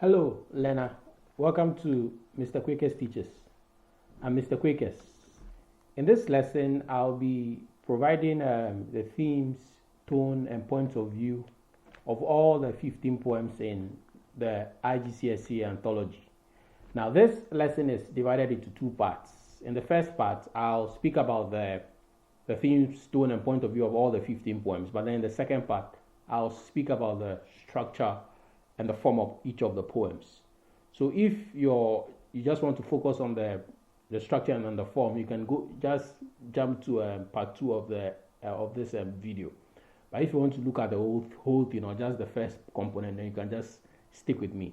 Hello, Lena. Welcome to Mr. Quickest Teaches. I'm Mr. Quickest. In this lesson, I'll be providing the themes, tone, and points of view of all the 15 poems in the IGCSE Anthology. Now, this lesson is divided into two parts. In the first part, I'll speak about the themes, tone, and point of view of all the 15 poems. But then in the second part, I'll speak about the structure and the form of each of the poems. So if you just want to focus on the structure and on the form, you can just jump to part 2 of this video. But if you want to look at the whole thing or just the first component, then you can just stick with me.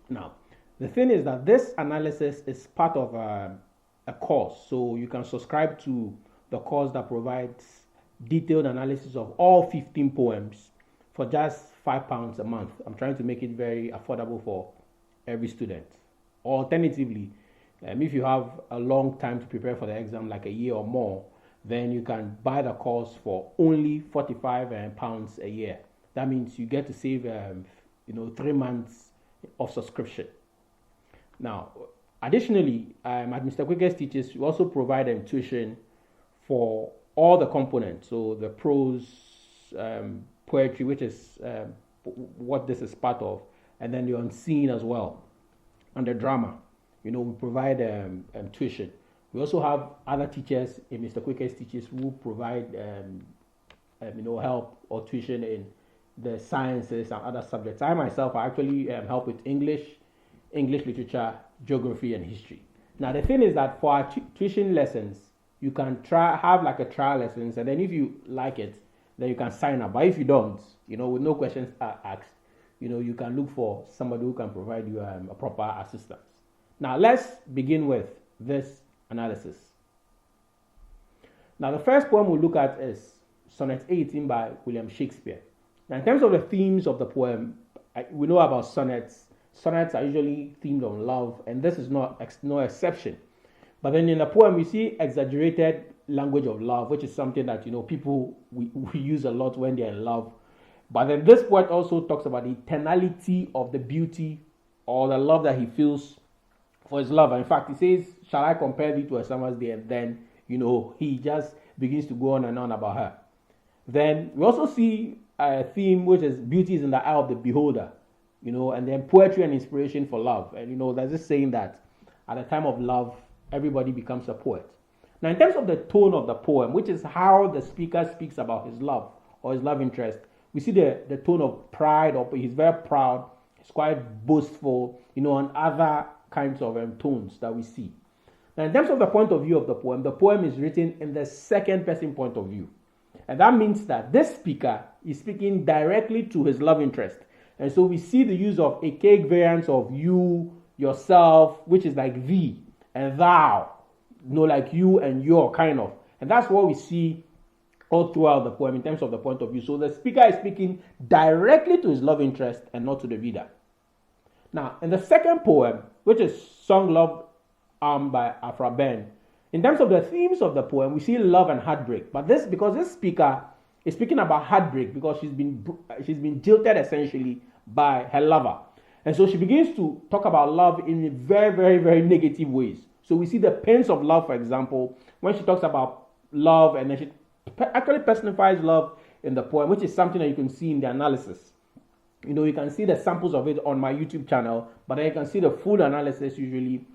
Now, the thing is that this analysis is part of a course, so you can subscribe to the course that provides detailed analysis of all 15 poems for just £5 a month. I'm trying to make it very affordable for every student. Alternatively, if you have a long time to prepare for the exam, like a year or more, then you can buy the course for only £45 a year. That means you get to save 3 months of subscription. Now, additionally, at Mr. Quickest Teaches, we also provide tuition for all the components. So the prose, poetry, which is what this is part of, and then the unseen as well, and the drama. We provide tuition. We also have other teachers in Mr. Quickest Teachers who provide help or tuition in the sciences and other subjects. I myself actually help with English literature, geography, and history. Now the thing is that for our tuition lessons, you can have like a trial lessons, and then if you like it, then you can sign up. But if you don't, with no questions asked, you can look for somebody who can provide you a proper assistance. Now, let's begin with this analysis. Now, the first poem we'll look at is Sonnet 18 by William Shakespeare. Now, in terms of the themes of the poem, we know about sonnets. Sonnets are usually themed on love, and this is no exception. But then in the poem, we see exaggerated language of love, which is something that people we use a lot when they're in love. But then this poet also talks about the eternality of the beauty or the love that he feels for his lover. In fact, he says, "Shall I compare thee to a summer's day?" And then he just begins to go on and on about her. Then we also see a theme which is beauty is in the eye of the beholder, and then poetry and inspiration for love. And there's this saying that at the time of love, everybody becomes a poet. Now, in terms of the tone of the poem, which is how the speaker speaks about his love or his love interest, we see the tone of pride, or he's very proud, he's quite boastful, and other kinds of tones that we see. Now, in terms of the point of view of the poem is written in the second person point of view. And that means that this speaker is speaking directly to his love interest. And so we see the use of archaic variants of you, yourself, which is like thee, and thou, like you and your kind of. And that's what we see all throughout the poem in terms of the point of view. So the speaker is speaking directly to his love interest and not to the reader. Now, in the second poem, which is Song Love by Afra Ben, in terms of the themes of the poem, we see love and heartbreak. But because this speaker is speaking about heartbreak because she's been jilted essentially by her lover. And so she begins to talk about love in very, very, very negative ways. So we see the pains of love, for example, when she talks about love, and then she actually personifies love in the poem, which is something that you can see in the analysis. You can see the samples of it on my YouTube channel, but then you can see the full analysis usually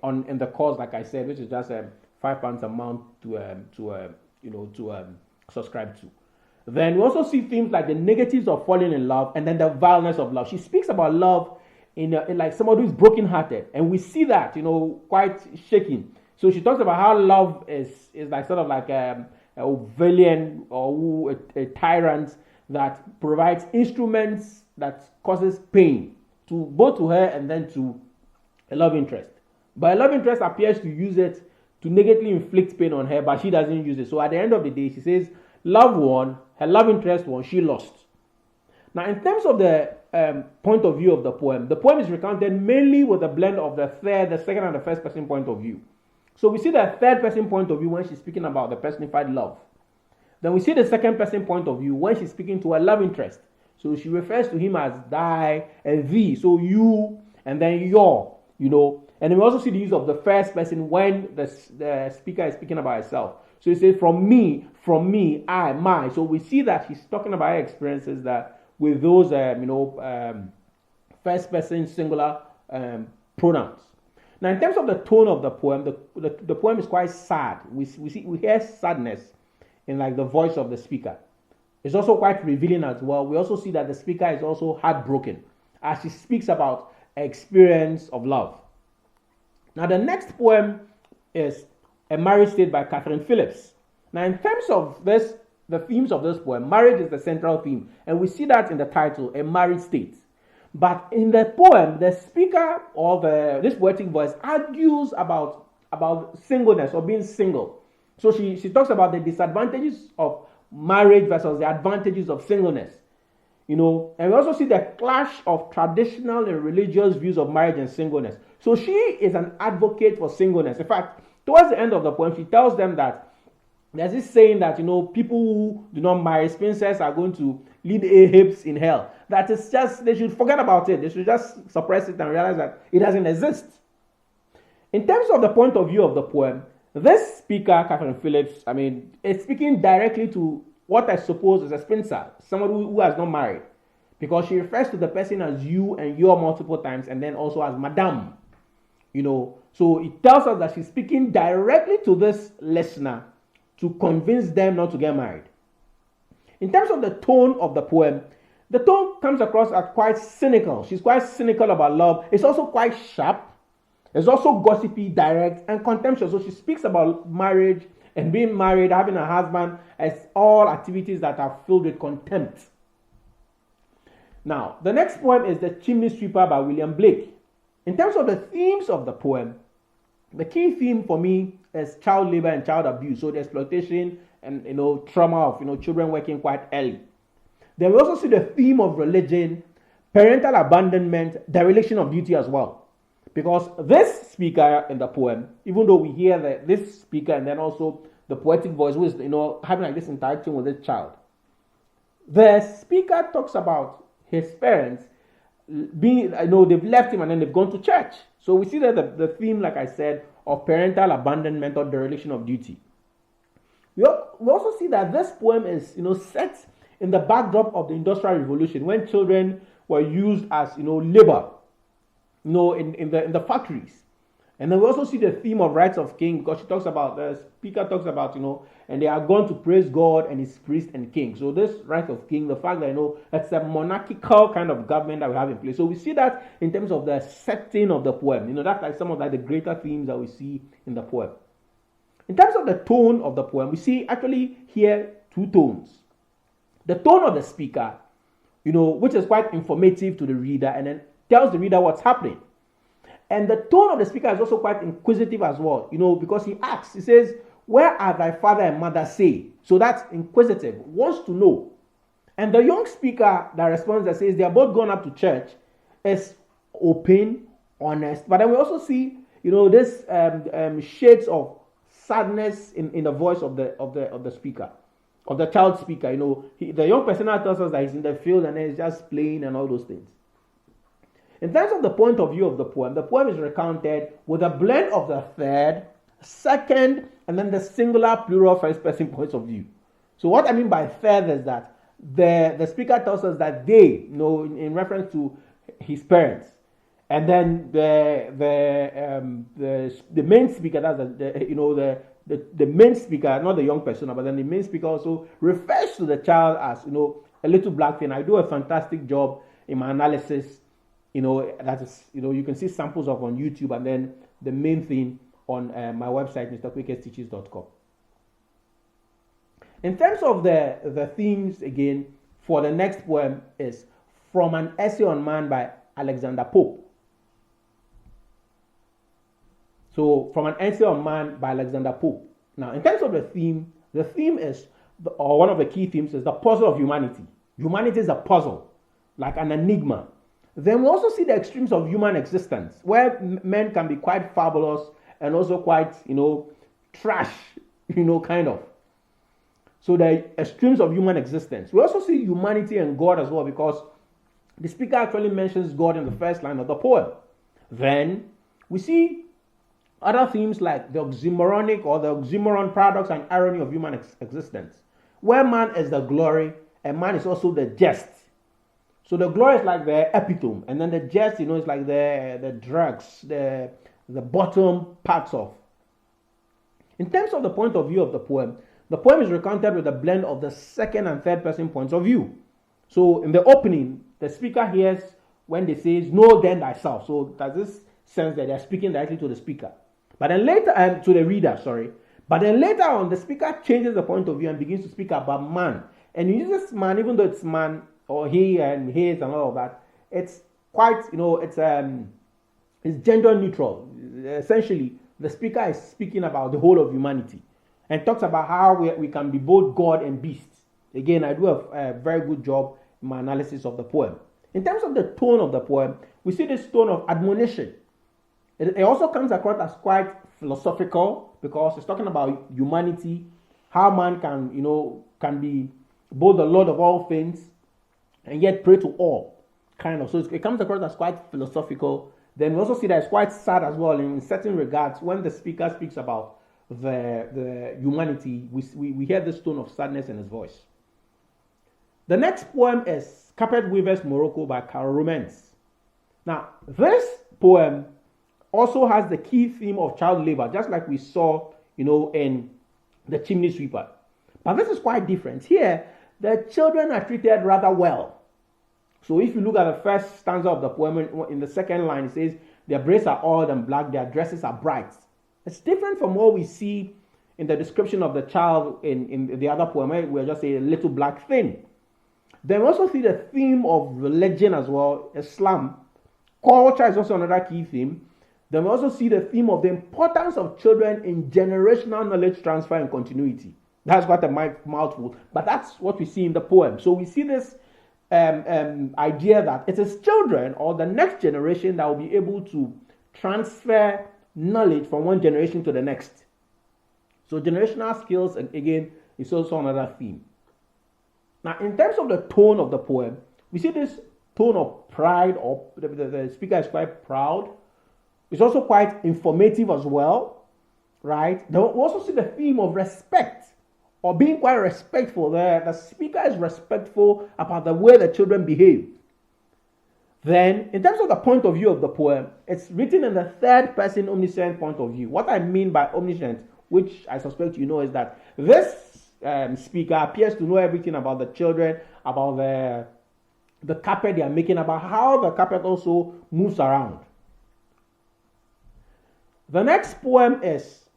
in the course, like I said, which is just £5 a month to subscribe to. Then we also see themes like the negatives of falling in love and then the vileness of love. She speaks about love in like somebody who's brokenhearted, and we see that quite shaking. So she talks about how love is like sort of like a villain or a tyrant that provides instruments that causes pain to both to her and then to a love interest. But a love interest appears to use it to negatively inflict pain on her, but she doesn't use it. So at the end of the day, she says love won, her love interest won, she lost. Now, in terms of the point of view of the poem is recounted mainly with a blend of the second, and the first person point of view. So we see the third person point of view when she's speaking about the personified love. Then we see the second person point of view when she's speaking to a love interest. So she refers to him as thy and thee. So you and then your, And then we also see the use of the first person when the speaker is speaking about herself. So he says, from me, I, my. So we see that he's talking about her experiences that with those, first person singular pronouns. Now, in terms of the tone of the poem, the poem is quite sad. We hear sadness in like the voice of the speaker. It's also quite revealing as well. We also see that the speaker is also heartbroken as she speaks about experience of love. Now, the next poem is A Marriage State by Katherine Phillips. Now, in terms of this, the themes of this poem, marriage is the central theme, and we see that in the title, A Married State. But in the poem, the speaker or this poetic voice argues about singleness or being single. So she talks about the disadvantages of marriage versus the advantages of singleness. And we also see the clash of traditional and religious views of marriage and singleness. So she is an advocate for singleness. In fact, towards the end of the poem, she tells them that there's this saying that, people who do not marry spinsters are going to lead Ahabs in hell. That is just, they should forget about it. They should just suppress it and realize that it doesn't exist. In terms of the point of view of the poem, this speaker, Katherine Phillips, is speaking directly to what I suppose is a spinster, someone who has not married, because she refers to the person as you and your multiple times, and then also as madame. So it tells us that she's speaking directly to this listener to convince them not to get married. In terms of the tone of the poem, the tone comes across as quite cynical. She's quite cynical about love. It's also quite sharp. It's also gossipy, direct, and contemptuous. So she speaks about marriage and being married, having a husband, as all activities that are filled with contempt. Now, the next poem is The Chimney Sweeper by William Blake. In terms of the themes of the poem, the key theme for me is child labor and child abuse. So the exploitation and trauma of children working quite early. Then we also see the theme of religion, parental abandonment, dereliction of duty as well. Because this speaker in the poem, even though we hear this speaker and then also the poetic voice who is having like this interaction with this child, the speaker talks about his parents being, they've left him and then they've gone to church. So we see that the theme, like I said, of parental abandonment or dereliction of duty. We also see that this poem is, set in the backdrop of the Industrial Revolution, when children were used as, labor, in the factories. And then we also see the theme of rights of king, because the speaker talks about, and they are going to praise God and his priest and king. So this right of king, the fact that, it's a monarchical kind of government that we have in place. So we see that in terms of the setting of the poem. That's like some of the greater themes that we see in the poem. In terms of the tone of the poem, we see actually here two tones. The tone of the speaker, which is quite informative to the reader and then tells the reader what's happening. And the tone of the speaker is also quite inquisitive as well, because he asks, he says, where are thy father and mother say? So that's inquisitive, wants to know. And the young speaker that responds that says they are both gone up to church is open, honest. But then we also see, this shades of sadness in the voice of the speaker, of the child speaker. The young person now tells us that he's in the field and he's just playing and all those things. In terms of the point of view of the poem is recounted with a blend of the third, second, and then the singular, plural, first person points of view. So what I mean by third is that the speaker tells us that they, in reference to his parents, and then the main speaker, that's the main speaker, not the young person, but then the main speaker also refers to the child as a little black thing. I do a fantastic job in my analysis. That is, you can see samples of on YouTube, and then the main thing on my website, mrquickesteaches.com. In terms of the themes, again, for the next poem is From an Essay on Man by Alexander Pope. So, From an Essay on Man by Alexander Pope. Now, in terms of the theme is, or one of the key themes is the puzzle of humanity. Humanity is a puzzle, like an enigma. Then we also see the extremes of human existence, where men can be quite fabulous and also quite, trash, kind of. So the extremes of human existence. We also see humanity and God as well, because the speaker actually mentions God in the first line of the poem. Then we see other themes like the oxymoronic or the oxymoron paradox and irony of human existence, where man is the glory and man is also the jest. So the glory is like the epitome, and then the jest, is like the drugs, the bottom parts of. In terms of the point of view of the poem is recounted with a blend of the second and third person points of view. So in the opening, the speaker hears when they say, "Know then thyself." So there's this sense that they're speaking directly to the speaker. But then later, to the reader, sorry. But then later on, the speaker changes the point of view and begins to speak about man. And he uses man, even though it's man, or he and his and all of that, it's quite, it's gender neutral. Essentially, the speaker is speaking about the whole of humanity and talks about how we can be both God and beast. Again, I do a very good job in my analysis of the poem. In terms of the tone of the poem, we see this tone of admonition. It also comes across as quite philosophical, because it's talking about humanity, how man can be both the Lord of all things and yet pray to all, kind of. So it comes across as quite philosophical. Then we also see that it's quite sad as well in certain regards. When the speaker speaks about the humanity, we hear this tone of sadness in his voice. The next poem is Carpet Weaver's Morocco by Rumens. Now, this poem also has the key theme of child labor, just like we saw, in The Chimney Sweeper. But this is quite different. Here, the children are treated rather well. So if you look at the first stanza of the poem, in the second line, it says, "Their braids are oiled and black, their dresses are bright." It's different from what we see in the description of the child in the other poem, where we're just a little black thing. Then we also see the theme of religion as well, Islam. Culture is also another key theme. Then we also see the theme of the importance of children in generational knowledge transfer and continuity. That's quite a mouthful, but that's what we see in the poem. So we see this idea that it is children or the next generation that will be able to transfer knowledge from one generation to the next. So generational skills, again, is also another theme. Now, in terms of the tone of the poem, we see this tone of pride, or the speaker is quite proud. It's also quite informative as well, right? Then we also see the theme of respect, or being quite respectful. The speaker is respectful about the way the children behave. Then, in terms of the point of view of the poem, it's written in the third person omniscient point of view. What I mean by omniscient, which I suspect you know, is that this speaker appears to know everything about the children, about the carpet they are making, about how the carpet also moves around. The next poem is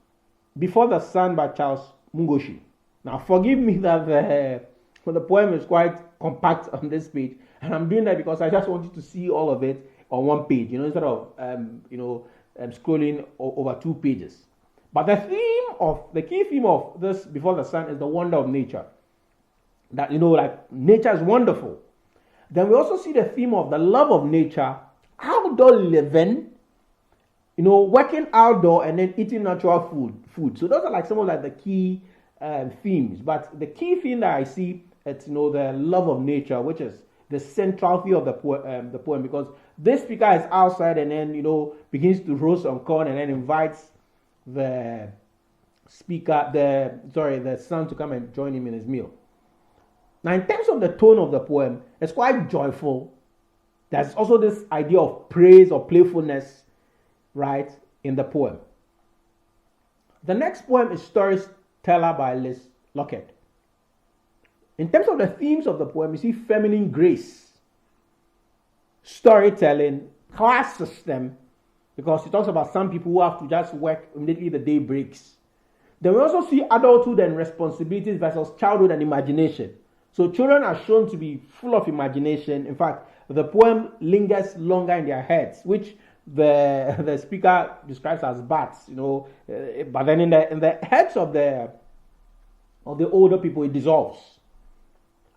Before the Sun by Charles Mungoshi. Now, forgive me that the poem is quite compact on this page, and I'm doing that because I just want you to see all of it on one page, instead of scrolling over 2 pages. But the key theme of this Before the Sun is the wonder of nature. That like nature is wonderful. Then we also see the theme of the love of nature, outdoor living, working outdoor, and then eating natural food. So those are like some of the key themes. But the key theme that I see, it's the love of nature, which is the central theme of the poem, because this speaker is outside and then begins to roast some corn and then invites the son to come and join him in his meal. Now, in terms of the tone of the poem, it's quite joyful. There's also this idea of praise or playfulness, right, in the poem. The next poem is Storyteller by Lochhead. In terms of the themes of the poem, you see feminine grace, storytelling, class system, because it talks about some people who have to just work immediately the day breaks. Then we also see adulthood and responsibilities versus childhood and imagination. So children are shown to be full of imagination. In fact, the poem lingers longer in their heads, which the speaker describes as bats, but then in the heads of the older people, it dissolves.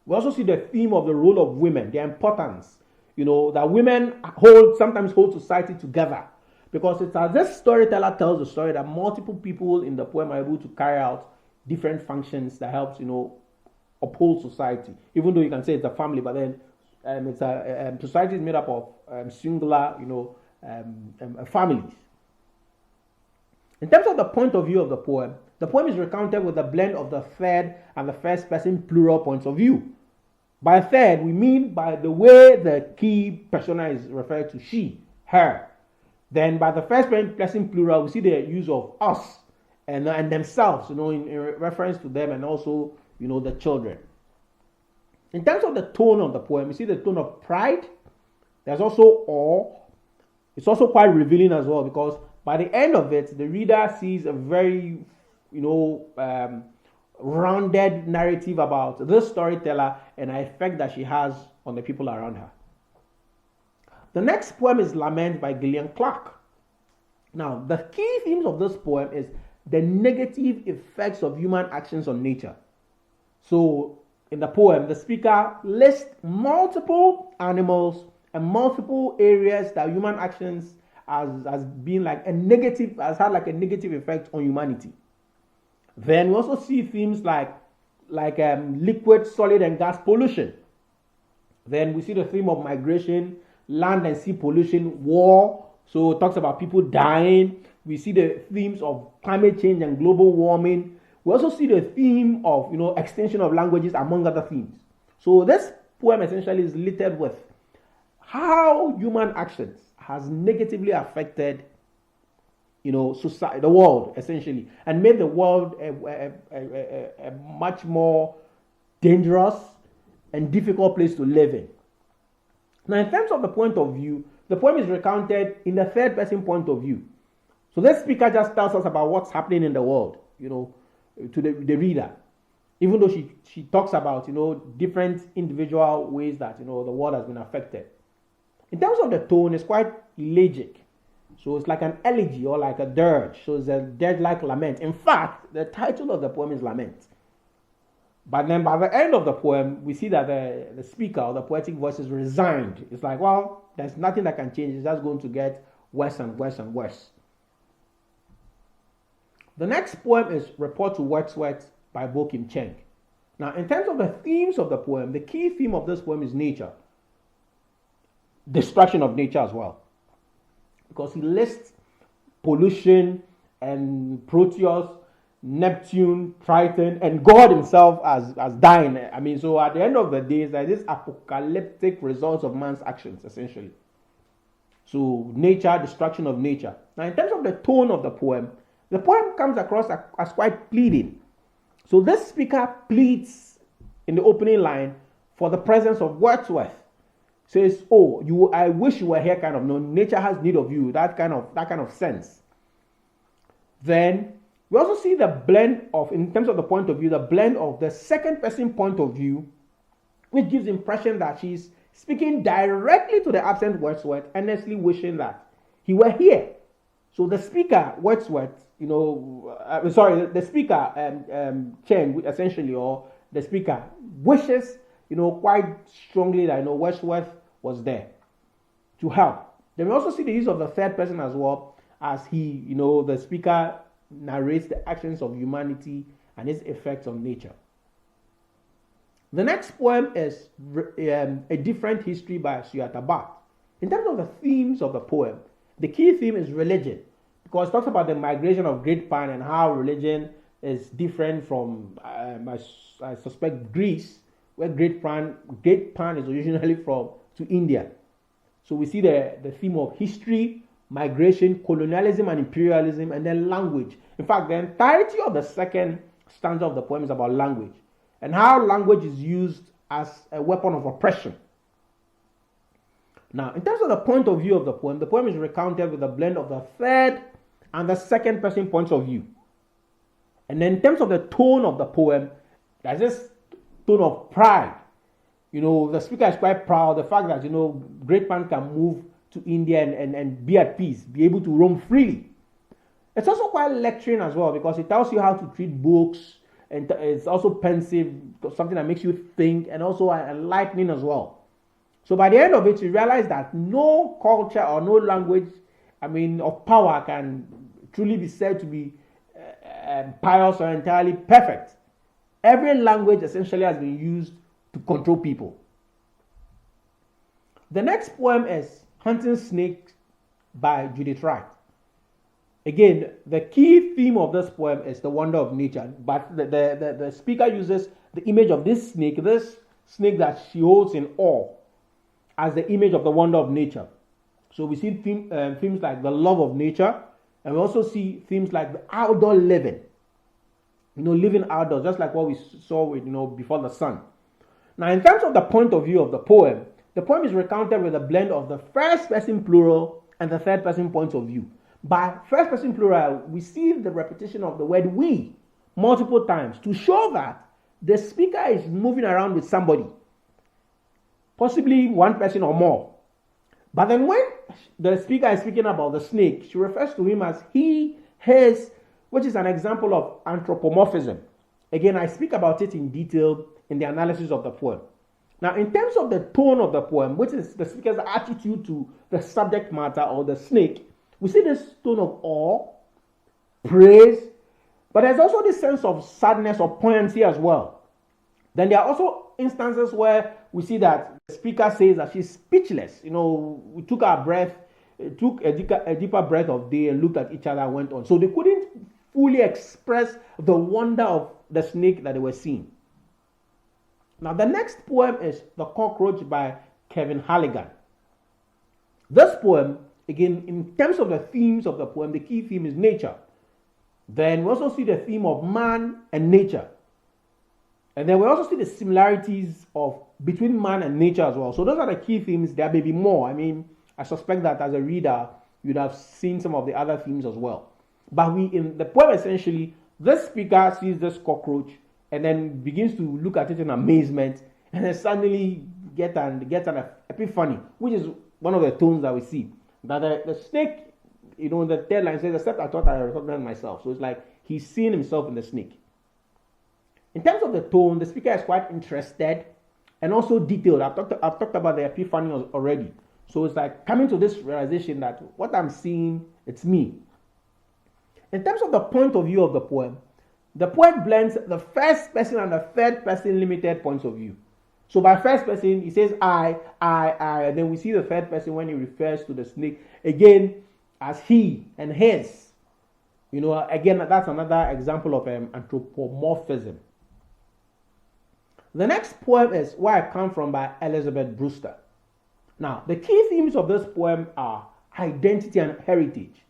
We also see the theme of the role of women, their importance, that women sometimes hold society together, because it's as this storyteller tells the story that multiple people in the poem are able to carry out different functions that helps, uphold society. Even though you can say it's a family, but then it's society is made up of singular, families. In terms of the point of view of the poem is recounted with a blend of the third and the first person plural points of view. By third, we mean by the way the key persona is referred to, she, her. Then by the first person plural, we see the use of us and themselves, in reference to them, and also, the children. In terms of the tone of the poem, we see the tone of pride. There's also awe. It's also quite revealing as well, because by the end of it, the reader sees a very, rounded narrative about this storyteller and the effect that she has on the people around her. The next poem is Lament by Gillian Clark. Now, the key themes of this poem is the negative effects of human actions on nature. So, in the poem, the speaker lists multiple animals and multiple areas that human actions has been like a negative, has had like a negative effect on humanity. Then we also see themes like liquid, solid, and gas pollution. Then we see the theme of migration, land and sea pollution, war. So it talks about people dying. We see the themes of climate change and global warming. We also see the theme of extinction of languages, among other themes. So this poem essentially is littered with how human actions has negatively affected society, the world, essentially, and made the world a much more dangerous and difficult place to live in. Now, in terms of the point of view, the poem is recounted in the third person point of view. So this speaker just tells us about what's happening in the world, to the reader. Even though she talks about, different individual ways that, the world has been affected. In terms of the tone, it's quite elegiac. So it's like an elegy or like a dirge. So it's a dirge-like lament. In fact, the title of the poem is Lament. But then by the end of the poem, we see that the speaker or the poetic voice is resigned. It's like, well, there's nothing that can change. It's just going to get worse and worse and worse. The next poem is Report to Wordsworth by Bo Kim Cheng. Now, in terms of the themes of the poem, the key theme of this poem is nature. Destruction of nature as well. Because he lists pollution and Proteus, Neptune, Triton, and God himself as dying. I mean, so at the end of the day, it's like this apocalyptic results of man's actions, essentially. So nature, destruction of nature. Now, in terms of the tone of the poem comes across as quite pleading. So this speaker pleads in the opening line for the presence of Wordsworth. Says, I wish you were here, kind of. No, nature has need of you. That kind of sense. Then we also see the blend of, in terms of the point of view, the blend of the second person point of view, which gives the impression that she's speaking directly to the absent Wordsworth, earnestly wishing that he were here. So the speaker, Wordsworth, the speaker, Chen, essentially, or the speaker wishes, quite strongly that, Wordsworth was there to help. Then we also see the use of the third person as well, as he, the speaker narrates the actions of humanity and its effects on nature. The next poem is A Different History by Suyata Bhatt. In terms of the themes of the poem, the key theme is religion, because it talks about the migration of Great Pan and how religion is different from, I suspect, Greece, where Great Pan is originally from, to India. So we see the theme of history, migration, colonialism and imperialism, and then language. In fact, the entirety of the second stanza of the poem is about language and how language is used as a weapon of oppression. Now, in terms of the point of view of the poem is recounted with a blend of the third and the second person points of view. And then in terms of the tone of the poem, there's this tone of pride. The speaker is quite proud of the fact that, Great Pan can move to India and be at peace, be able to roam freely. It's also quite lecturing as well, because it tells you how to treat books, and it's also pensive, something that makes you think, and also enlightening as well. So by the end of it, you realize that no culture or no language, of power can truly be said to be pious or entirely perfect. Every language essentially has been used to control people. The next poem is Hunting Snakes by Judith Wright. Again, the key theme of this poem is the wonder of nature, but the speaker uses the image of this snake that she holds in awe, as the image of the wonder of nature. So we see themes like the love of nature, and we also see themes like the outdoor living. Living outdoors, just like what we saw with, before the sun. Now, in terms of the point of view of the poem is recounted with a blend of the first person plural and the third person point of view. By first person plural, we see the repetition of the word we multiple times to show that the speaker is moving around with somebody, possibly one person or more. But then when the speaker is speaking about the snake, she refers to him as he, his, which is an example of anthropomorphism. Again, I speak about it in detail in the analysis of the poem. Now, in terms of the tone of the poem, which is the speaker's attitude to the subject matter or the snake, we see this tone of awe, praise, but there's also this sense of sadness or poignancy as well. Then there are also instances where we see that the speaker says that she's speechless. We took our breath, took a deeper breath of day and looked at each other and went on. So they couldn't fully express the wonder of the snake that they were seeing. Now, the next poem is The Cockroach by Kevin Halligan. This poem, again, in terms of the themes of the poem, the key theme is nature. Then we also see the theme of man and nature. And then we also see the similarities between man and nature as well. So those are the key themes. There may be more. I suspect that as a reader, you'd have seen some of the other themes as well. But in the poem, essentially, this speaker sees this cockroach and then begins to look at it in amazement, and then suddenly gets an epiphany, which is one of the tones that we see. That the snake, the third line says, except I thought I recognized myself. So it's like he's seeing himself in the snake. In terms of the tone, the speaker is quite interested and also detailed. I've talked about the epiphany already. So it's like coming to this realization that what I'm seeing, it's me. In terms of the point of view of the poet blends the first person and the third person limited points of view. So by first person, he says I, and then we see the third person when he refers to the snake, again, as he and his. Again, that's another example of anthropomorphism. The next poem is Where I Come From by Elizabeth Brewster. Now, the key themes of this poem are identity and heritage.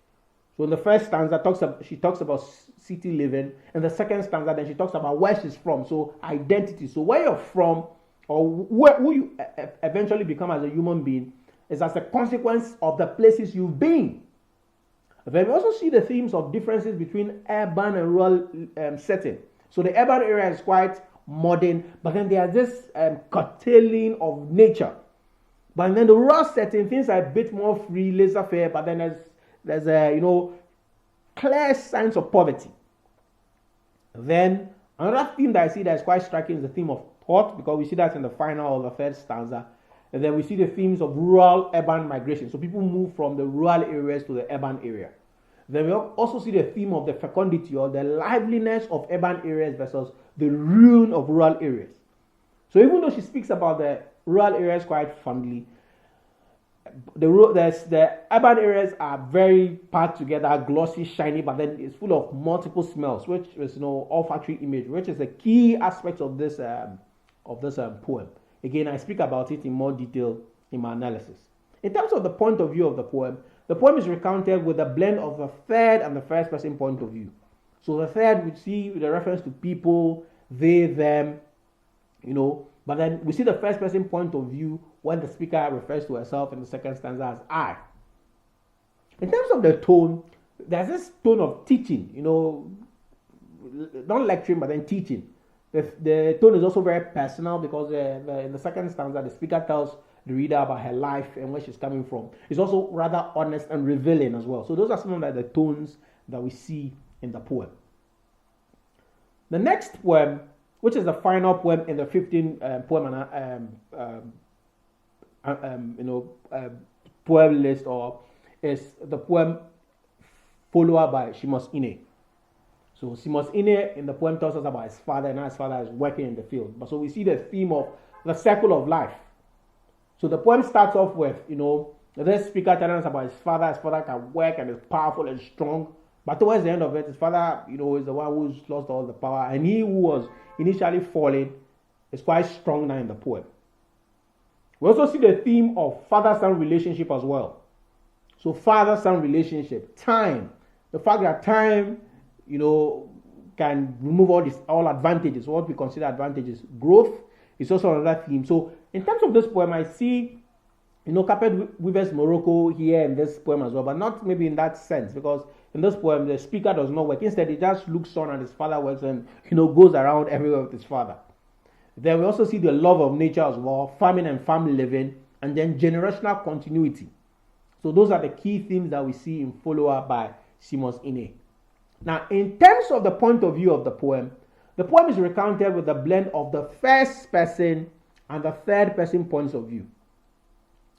So in the first stanza, she talks about city living. In the second stanza, then she talks about where she's from. So identity. So where you're from, or who you eventually become as a human being, is as a consequence of the places you've been. Then we also see the themes of differences between urban and rural setting. So the urban area is quite modern, but then there's this curtailing of nature. But then the rural setting, things are a bit more free, laissez-faire, but then there's clear signs of poverty. Then another theme that I see that is quite striking is the theme of thought, because we see that in the final of the third stanza. And then we see the themes of rural-urban migration. So people move from the rural areas to the urban area. Then we also see the theme of the fecundity, or the liveliness of urban areas versus the ruin of rural areas. So even though she speaks about the rural areas quite fondly, the urban areas are very packed together, glossy, shiny, but then it's full of multiple smells, which is olfactory image, which is a key aspect of this poem. Again, I speak about it in more detail in my analysis. In terms of the point of view of the poem is recounted with a blend of the third and the first person point of view. So the third, we see the reference to people, they, them, but then we see the first person point of view when the speaker refers to herself in the second stanza as I. In terms of the tone, there's this tone of teaching, not lecturing, but then teaching. The tone is also very personal, because in the second stanza, the speaker tells the reader about her life and where she's coming from. It's also rather honest and revealing as well. So those are some of the tones that we see in the poem. The next poem, which is the final poem in the 15 poem list, is the poem Follower by Shimos Ine. So Simos Ine in the poem tells us about his father and how his father is working in the field. But so we see the theme of the circle of life. So the poem starts off with, this speaker telling us about his father. His father can work and is powerful and strong. But towards the end of it, his father, is the one who's lost all the power. And he who was initially fallen is quite strong now in the poem. We also see the theme of father-son relationship as well. So father-son relationship, time. The fact that time, can remove all advantages, what we consider advantages. Growth is also another theme. So in terms of this poem, I see, carpet weavers Morocco here in this poem as well, but not maybe in that sense, because in this poem, the speaker does not work. Instead, he just looks on and his father works and, goes around everywhere with his father. Then we also see the love of nature as well, farming and farm living, and then generational continuity. So those are the key themes that we see in Follower by Simos Ine. Now, in terms of the point of view of the poem is recounted with a blend of the first person and the third person points of view.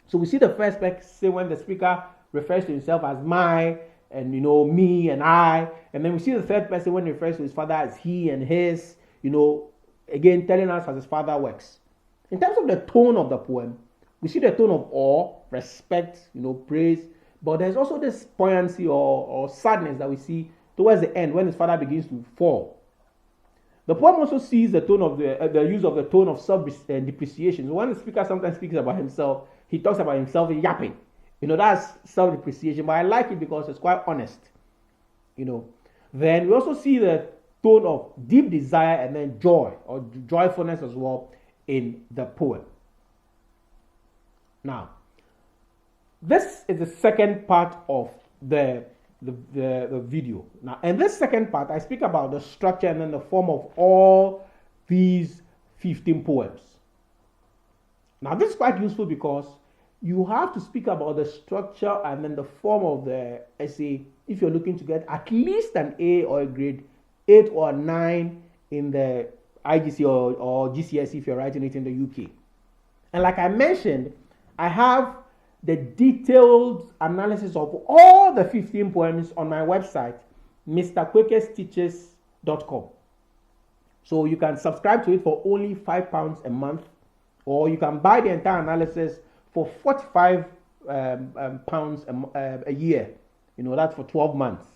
So we see the first person when the speaker refers to himself as my, and me and I, and then we see the third person when he refers to his father as he and his, again telling us how his father works. In terms of the tone of the poem, we see the tone of awe, respect, praise, but there's also this buoyancy or sadness that we see towards the end when his father begins to fall. The poem also sees the tone of the use of the tone of self-depreciation. So when the speaker sometimes speaks about himself, he talks about himself yapping. That's self-depreciation, but I like it because it's quite honest. Then we also see the tone of deep desire and then joy or joyfulness as well in the poem. Now, this is the second part of the video. Now, in this second part, I speak about the structure and then the form of all these 15 poems. Now, this is quite useful because you have to speak about the structure and then the form of the essay if you're looking to get at least an A or a grade 8 or 9 in the IGCSE or GCSE if you're writing it in the UK. And like I mentioned, I have the detailed analysis of all the 15 poems on my website, mrquakersteaches.com. So you can subscribe to it for only £5 a month, or you can buy the entire analysis for £45 a year. That's for 12 months.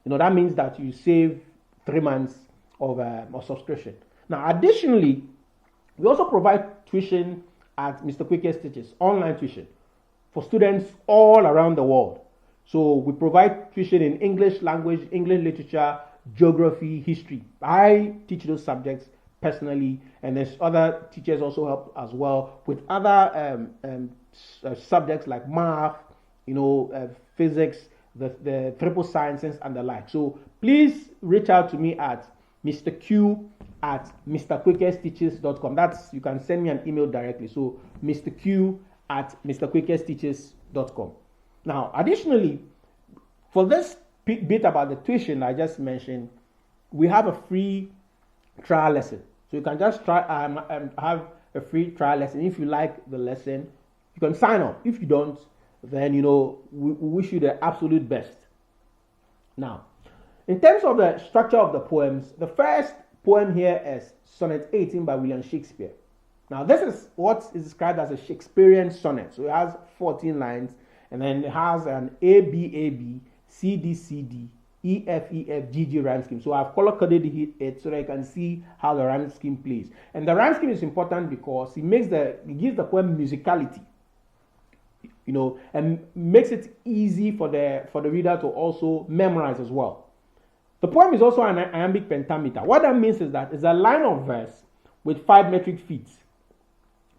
That means that you save 3 months of subscription. Now, additionally, we also provide tuition at Mr. Quaker's Teaches, online tuition for students all around the world. So we provide tuition in English language, English literature, geography, history. I teach those subjects personally, and there's other teachers also help as well with other subjects like math, physics, the triple sciences and the like. So please reach out to me at mrq@mrquakersteaches.com. That's, you can send me an email directly. So mrq@mrquakersteaches.com. Now, additionally, for this bit about the tuition I just mentioned, we have a free trial lesson. So you can just try have a free trial lesson. If you like the lesson, you can sign up. If you don't, then we wish you the absolute best. Now, in terms of the structure of the poems, the first poem here is Sonnet 18 by William Shakespeare. Now, this is what is described as a Shakespearean sonnet. So it has 14 lines, and then it has an A-B-A-B, C-D-C-D, E-F-E-F, G-G rhyme scheme. So I've color-coded it so that you can see how the rhyme scheme plays. And the rhyme scheme is important because it gives the poem musicality, and makes it easy for the reader to also memorize as well. The poem is also an iambic pentameter. What that means is that it's a line of verse with 5 metric feet.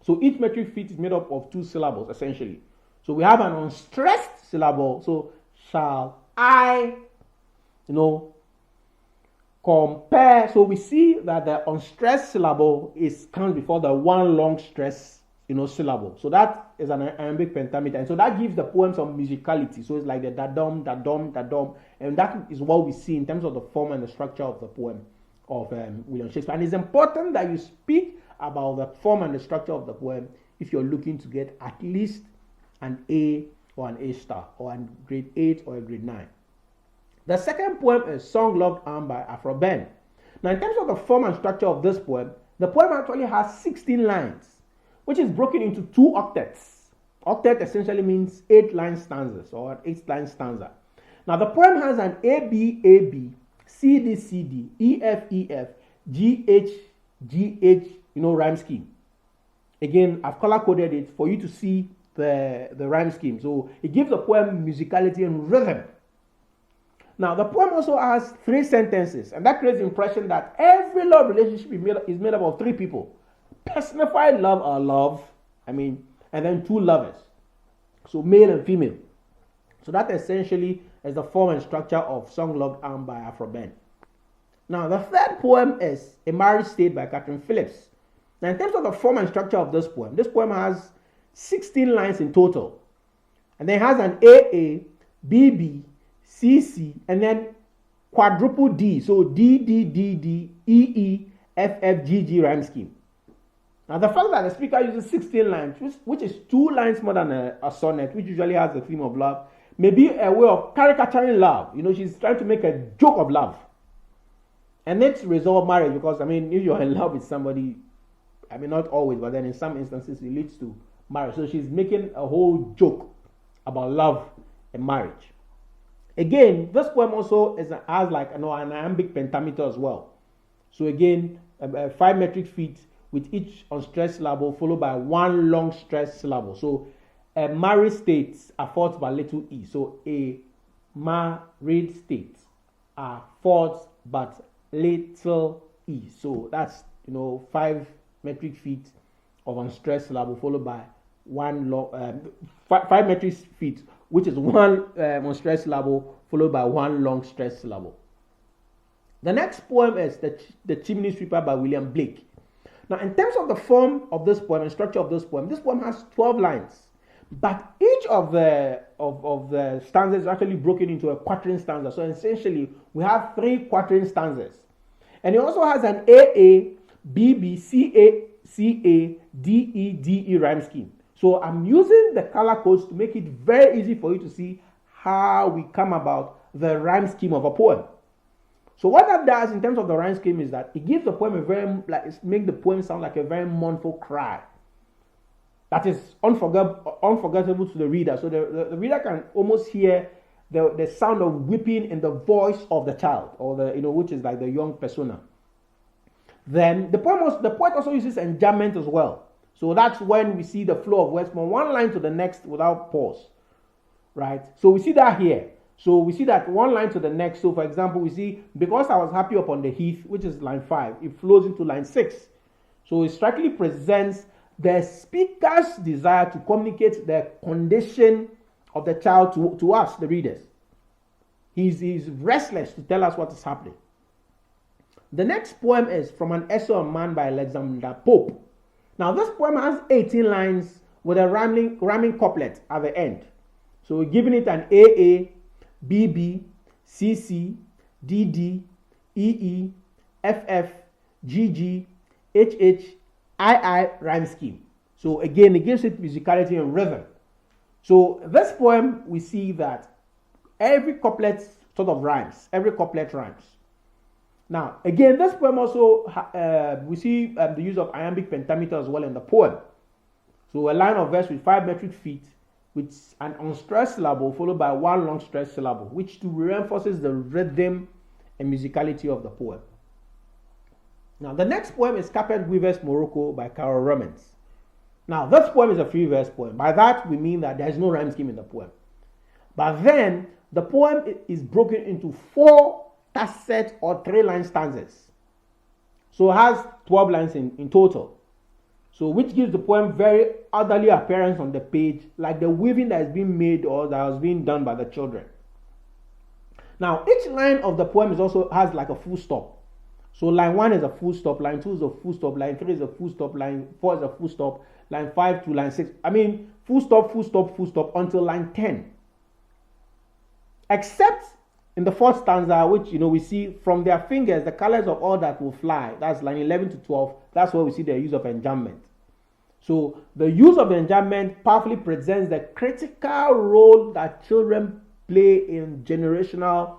So each metric feet is made up of 2 syllables, essentially. So we have an unstressed syllable. So shall I, compare. So we see that the unstressed syllable comes before the one long stress, syllable. So that is an iambic pentameter. And so that gives the poem some musicality. So it's like the da-dum, da-dum, da-dum. And that is what we see in terms of the form and the structure of the poem of William Shakespeare. And it's important that you speak about the form and the structure of the poem if you're looking to get at least an A or an A star, or a grade 8 or a grade 9. The second poem is Song Locked Arm by Afro Ben. Now, in terms of the form and structure of this poem, the poem actually has 16 lines, which is broken into 2 octets. Octet essentially means 8-line stanzas or an 8-line stanza. Now, the poem has an A, B, A, B, C, D, C, D, E, F, E, F, G, H, G, H, rhyme scheme. Again, I've color-coded it for you to see the rhyme scheme. So it gives the poem musicality and rhythm. Now, the poem also has 3 sentences, and that creates the impression that every love relationship is made up of 3 people. Personified love or love, and then 2 lovers. So male and female. So that essentially is the form and structure of Song Locked Arm by Afro Ben. Now, the third poem is A Marriage State by Katherine Phillips. Now, in terms of the form and structure of this poem has 16 lines in total. And then it has an AA, BB, CC, and then quadruple D. So D, D, D, D, EE, FF, GG rhyme scheme. Now, the fact that the speaker uses 16 lines, which is 2 lines more than a sonnet, which usually has the theme of love, may be a way of caricaturing love. She's trying to make a joke of love. And let's resolve marriage because, if you're in love with somebody, not always, but then in some instances it leads to marriage. So she's making a whole joke about love and marriage. Again, this poem also has like an iambic pentameter as well. So again, 5 metric feet with each unstressed syllable followed by 1 long stressed syllable. So a married state affords by little e. So a married state affords but little e. So that's 5 metric feet of unstressed syllable followed by 1 long 5 metric feet, which is 1 unstressed syllable followed by 1 long stressed syllable. The next poem is the Chimney Sweeper by William Blake. Now, in terms of the form of this poem and structure of this poem has 12 lines, but each of the stanzas is actually broken into a quatrain stanza. So essentially, we have 3 quatrain stanzas, and it also has an AA, BB, CA, CA, DE, DE rhyme scheme. So I'm using the color codes to make it very easy for you to see how we come about the rhyme scheme of a poem. So what that does in terms of the rhyme scheme is that it gives the poem make the poem sound like a very mournful cry that is unforgettable to the reader. So the reader can almost hear the sound of weeping in the voice of the child, or which is like the young persona. Then the poet also uses enjambment as well. So that's when we see the flow of words from one line to the next without pause, right? So we see that here. So we see that one line to the next. So for example, we see, because I was happy upon the heath, which is line 5, it flows into line 6. So it strikingly presents the speaker's desire to communicate the condition of the child to us, the readers. He's restless to tell us what is happening. The next poem is From an Essay on Man by Alexander Pope. Now this poem has 18 lines with a rhyming couplet at the end. So we're giving it an AA, BB, CC, DD, EE, FF, GG, HH, II rhyme scheme. So again, it gives it musicality and rhythm. So this poem, we see that every couplet sort of rhymes. Every couplet rhymes. Now, again, this poem also, we see the use of iambic pentameter as well in the poem. So a line of verse with 5 metric feet with an unstressed syllable followed by 1 long stressed syllable, which reinforces the rhythm and musicality of the poem. Now, the next poem is Carpet Weaver's Morocco by Rumens. Now, this poem is a free verse poem. By that, we mean that there is no rhyme scheme in the poem. But then, the poem is broken into 4 tacet or 3-line stanzas. So it has 12 lines in total. So which gives the poem very orderly appearance on the page, like the weaving that is being made or that was being done by the children. Now, each line of the poem also has like a full stop. So line 1 is a full stop, line 2 is a full stop, line 3 is a full stop, line 4 is a full stop, line 5 to line 6. Full stop, full stop, full stop until line 10. Except in the 4th stanza, which we see from their fingers, the colors of all that will fly. That's line 11 to 12. That's where we see the use of enjambment. So the use of enjambment powerfully presents the critical role that children play in generational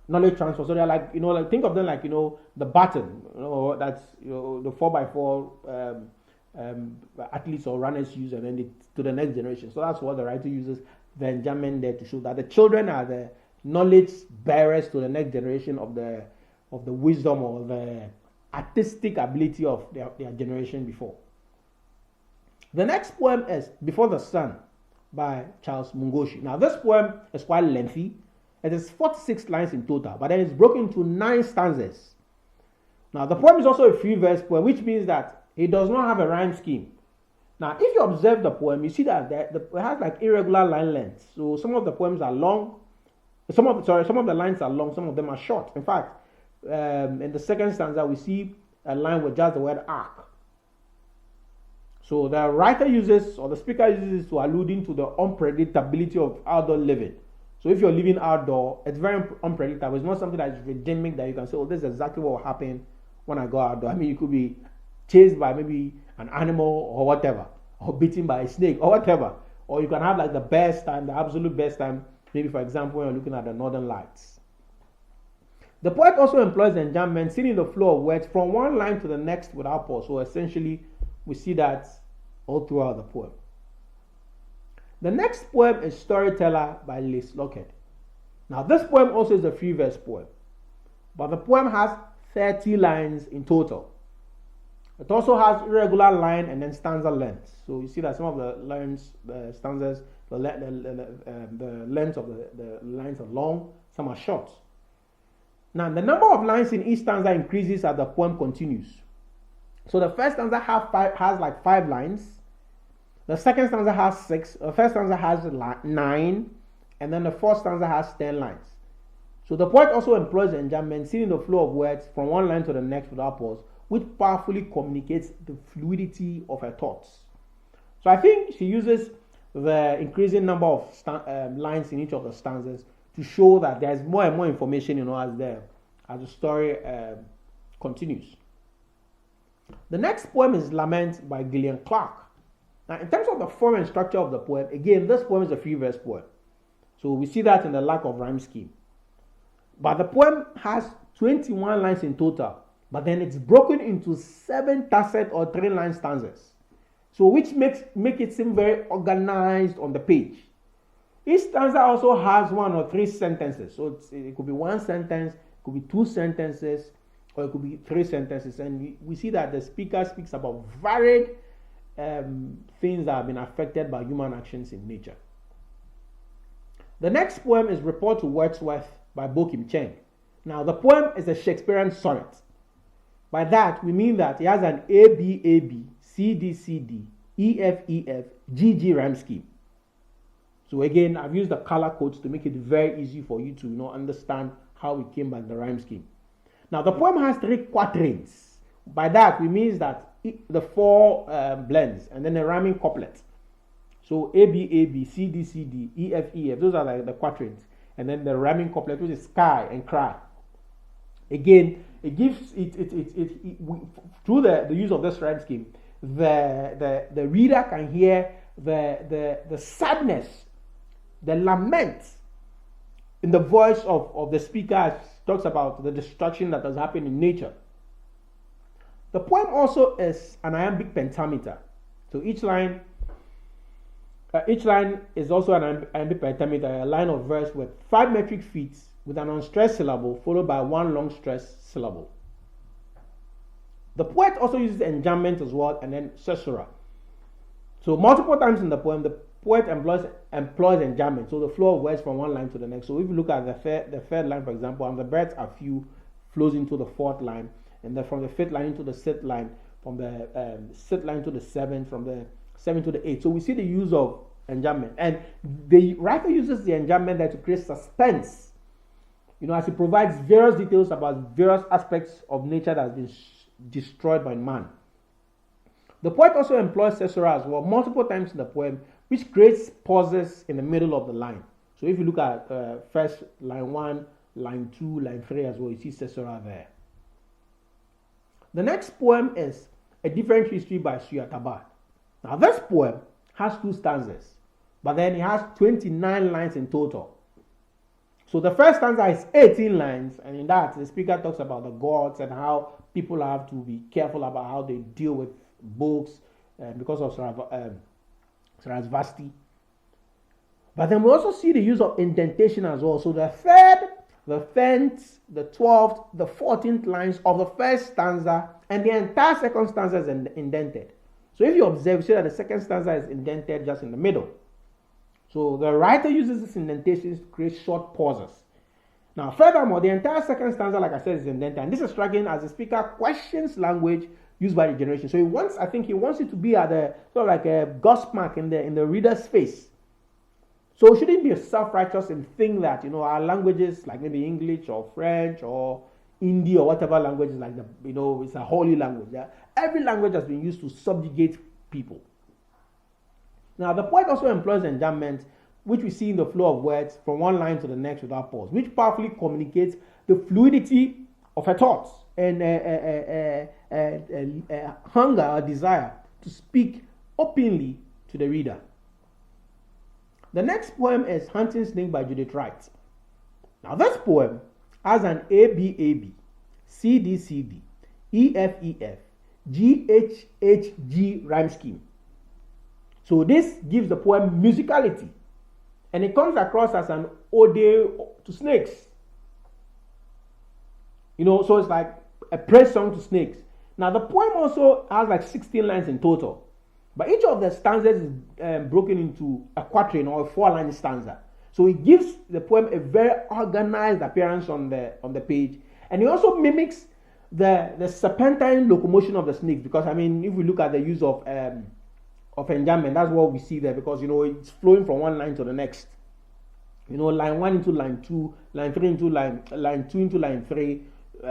knowledge transfer. So they're like, like think of them like, the baton, that's, the 4x4 athletes or runners use, and then to the next generation. So that's what the writer uses the enjambment there to show that the children are the knowledge bearers to the next generation of the wisdom or the artistic ability of their generation before. The next poem is Before the Sun by Charles Mungoshi. Now this poem is quite lengthy. It is 46 lines in total, but then it's broken into 9 stanzas. Now the poem is also a free verse poem, which means that it does not have a rhyme scheme. Now if you observe the poem, you see that it has like irregular line lengths. So some of the poems are long, some of the lines are long, some of them are short. In fact, in the second stanza, we see a line with just the word arc. So the writer uses, or the speaker uses, to alluding to the unpredictability of outdoor living. So if you're living outdoor, it's very unpredictable. It's not something that is redeeming that you can say, oh, this is exactly what will happen when I go outdoor. I mean, you could be chased by maybe an animal or whatever, or beaten by a snake or whatever. Or you can have like the best time, the absolute best time, maybe for example, when you're looking at the northern lights. The poet also employs enjambment, singing the flow of words from one line to the next without pause. So essentially, we see that all throughout the poem. The next poem is Storyteller by Lochhead. Now this poem also is a free verse poem, but the poem has 30 lines in total. It also has irregular line and then stanza length. So you see that some of the lines, the stanzas, the length of the lines are long, some are short. Now the number of lines in each stanza increases as the poem continues. So the first stanza has like 5 lines. The second stanza has 6. The first stanza has 9. And then the fourth stanza has 10 lines. So the poet also employs enjambment, singing the flow of words from one line to the next without pause, which powerfully communicates the fluidity of her thoughts. So I think she uses the increasing number of lines in each of the stanzas to show that there's more and more information, as the story continues. The next poem is Lament by Gillian Clark. Now, in terms of the form and structure of the poem, again, this poem is a free verse poem. So we see that in the lack of rhyme scheme. But the poem has 21 lines in total, but then it's broken into 7 tacet or 3-line stanzas. So which make it seem very organized on the page. Each stanza also has 1 or 3 sentences. So it could be 1 sentence, it could be 2 sentences, or it could be 3 sentences. And we see that the speaker speaks about varied things that have been affected by human actions in nature. The next poem is Report to Wordsworth by Bo Kim Cheng. Now the poem is a Shakespearean sonnet. By that we mean that it has an A-B-A-B, C-D-C-D, E-F-E-F, G-G rhyme scheme. So again, I've used the color codes to make it very easy for you to understand how it came by the rhyme scheme. Now the poem has 3 quatrains. By that we mean that the 4 blends and then a rhyming couplet. So A, B, A, B, C, D, C, D, E, F, E, F. Those are like the quatrains. And then the rhyming couplet, which is sky and cry. Again, it gives through the use of this rhyme scheme, the reader can hear the sadness, the lament in the voice of the speaker as talks about the destruction that has happened in nature. The poem also is an iambic pentameter. So each line is also an iambic pentameter, a line of verse with 5 metric feet with an unstressed syllable followed by 1 long stressed syllable. The poet also uses enjambment as well and then caesura. So multiple times in the poem, the poet employs enjambment. So the flow of words from one line to the next. So if you look at the third line, for example, and the birds are few, flows into the 4th line, and then from the 5th line into the 6th line, from the 6th line to the 7th, from the 7th to the 8th. So we see the use of enjambment, and the writer uses the enjambment there to create suspense. As he provides various details about various aspects of nature that has been destroyed by man. The poet also employs caesura as well multiple times in the poem, which creates pauses in the middle of the line. So if you look at first line 1, line 2, line 3 as well, you see caesura there. The next poem is A Different History by Suyataba. Now this poem has 2 stanzas, but then it has 29 lines in total. So the first stanza is 18 lines, and in that the speaker talks about the gods and how people have to be careful about how they deal with books because of Sarasvati. But then we also see the use of indentation as well. So the 3rd, the 10th, the 12th, the 14th lines of the first stanza and the entire second stanza is indented. So if you observe, you see that the second stanza is indented just in the middle. So the writer uses this indentation to create short pauses. Now, furthermore, the entire second stanza, like I said, is indented. And this is striking as the speaker questions language used by the generation. So he wants it to be at a sort of like a gosmark in the reader's face. So we shouldn't be self-righteous and think that, our languages, like maybe English or French or Hindi or whatever language is like, it's a holy language. Yeah? Every language has been used to subjugate people. Now, the poet also employs enjambment, which we see in the flow of words from one line to the next without pause, which powerfully communicates the fluidity of her thoughts and hunger or desire to speak openly to the reader. The next poem is Hunting Snake by Judith Wright. Now, this poem has an ABAB, CDCD, EFEF, GHHG rhyme scheme. So this gives the poem musicality, and it comes across as an ode to snakes. So it's like a praise song to snakes. Now the poem also has like 16 lines in total, but each of the stanzas is broken into a quatrain or a 4-line stanza. So it gives the poem a very organized appearance on the page, and it also mimics the serpentine locomotion of the snakes. Because if we look at the use of enjambment, that's what we see there, because it's flowing from one line to the next. Line 1 into line 2, line 3 into line 2 into line 3,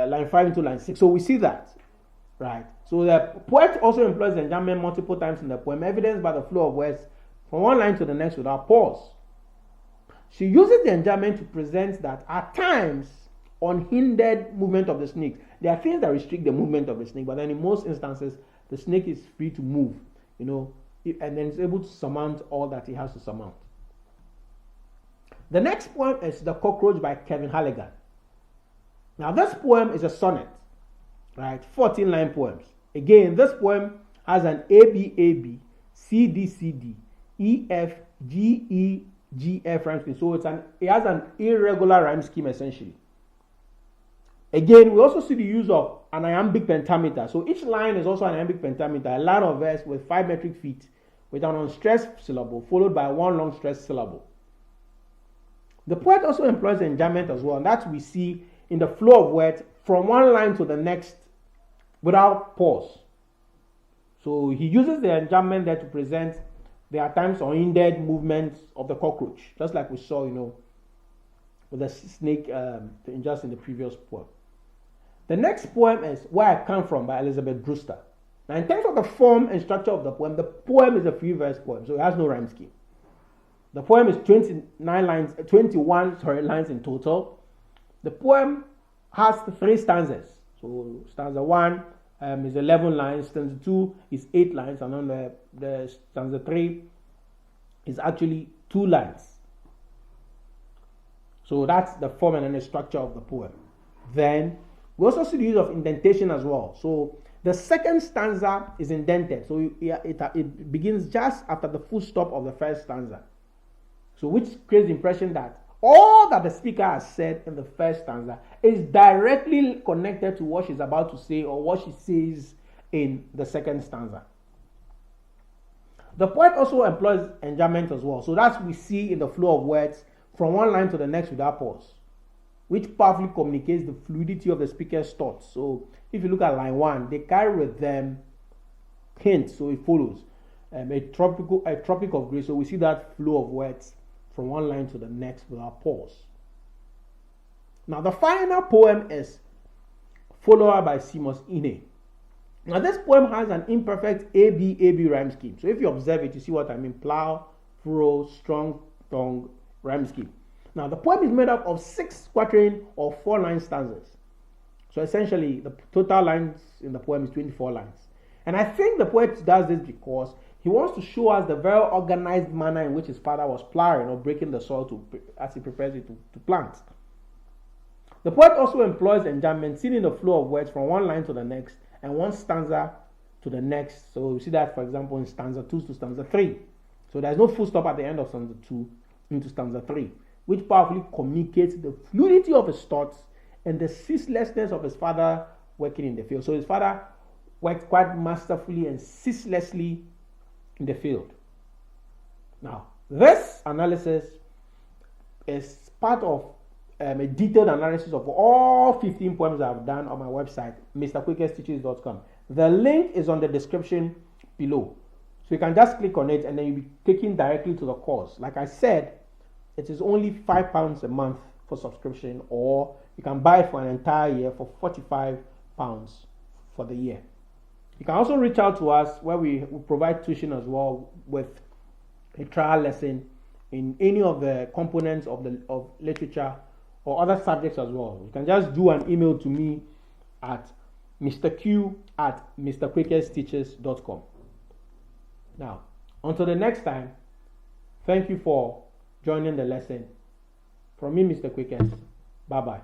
line 5 into line 6. So we see that, right? So the poet also employs enjambment multiple times in the poem, evidenced by the flow of words from one line to the next without pause. She uses the enjambment to present that at times unhindered movement of the snake. There are things that restrict the movement of the snake, but then in most instances the snake is free to move, and then it's able to surmount all that he has to surmount. The next poem is The Cockroach by Kevin Halligan. Now this poem is a sonnet, right? 14-line poems. Again, this poem has an ABAB, CDCD, EF, GE, GF rhyme scheme. So it has an irregular rhyme scheme essentially. Again, we also see the use of an iambic pentameter. So each line is also an iambic pentameter, a line of verse with 5 metric feet with an unstressed syllable followed by one long stressed syllable. The poet also employs enjambment as well, and that we see in the flow of words from one line to the next without pause. So he uses the enjambment there to present there are times unhindered movements of the cockroach, just like we saw, with the snake just in the previous poem. The next poem is Where I Come From by Elizabeth Brewster. Now, in terms of the form and structure of the poem is a free-verse poem, so it has no rhyme scheme. The poem is 21 lines in total. The poem has 3 stanzas. So stanza 1 is 11 lines, stanza 2 is 8 lines, and then the stanza 3 is actually 2 lines. So that's the form and then the structure of the poem. Then we also see the use of indentation as well. So the second stanza is indented. So it begins just after the full stop of the first stanza. So which creates the impression that all that the speaker has said in the first stanza is directly connected to what she's about to say or what she says in the second stanza. The poet also employs enjambment as well. So that's we see in the flow of words from one line to the next without pause, which powerfully communicates the fluidity of the speaker's thoughts. So if you look at line 1, they carry with them hints. So it follows a tropic of grace. So we see that flow of words from one line to the next without pause. Now the final poem is Follower by Seamus Ine. Now this poem has an imperfect ABAB rhyme scheme. So if you observe it, you see what I mean. Plow, furrow, strong tongue rhyme scheme. Now the poem is made up of 6 quatrain or 4-line stanzas. So essentially the total lines in the poem is 24 lines. And I think the poet does this because He wants to show us the very organized manner in which his father was plowing or breaking the soil as he prepares it to plant. The poet also employs enjambment, seen in the flow of words from one line to the next and one stanza to the next. So you see that, for example, in stanza 2 to stanza 3. So there's no full stop at the end of stanza 2 into stanza 3, which powerfully communicates the fluidity of his thoughts and the ceaselessness of his father working in the field. So his father worked quite masterfully and ceaselessly in the field. Now, this analysis is part of a detailed analysis of all 15 poems I've done on my website, mrquickesteaches.com. The link is on the description below. So you can just click on it and then you'll be taken directly to the course. Like I said, it is only £5 a month for subscription, or you can buy it for an entire year for £45 for the year. You can also reach out to us where we provide tuition as well with a trial lesson in any of the components of literature or other subjects as well. You can just do an email to me at mrq@mrquickesteaches.com. Now, until the next time, thank you for joining the lesson. From me, Mr. Quickest. Bye-bye.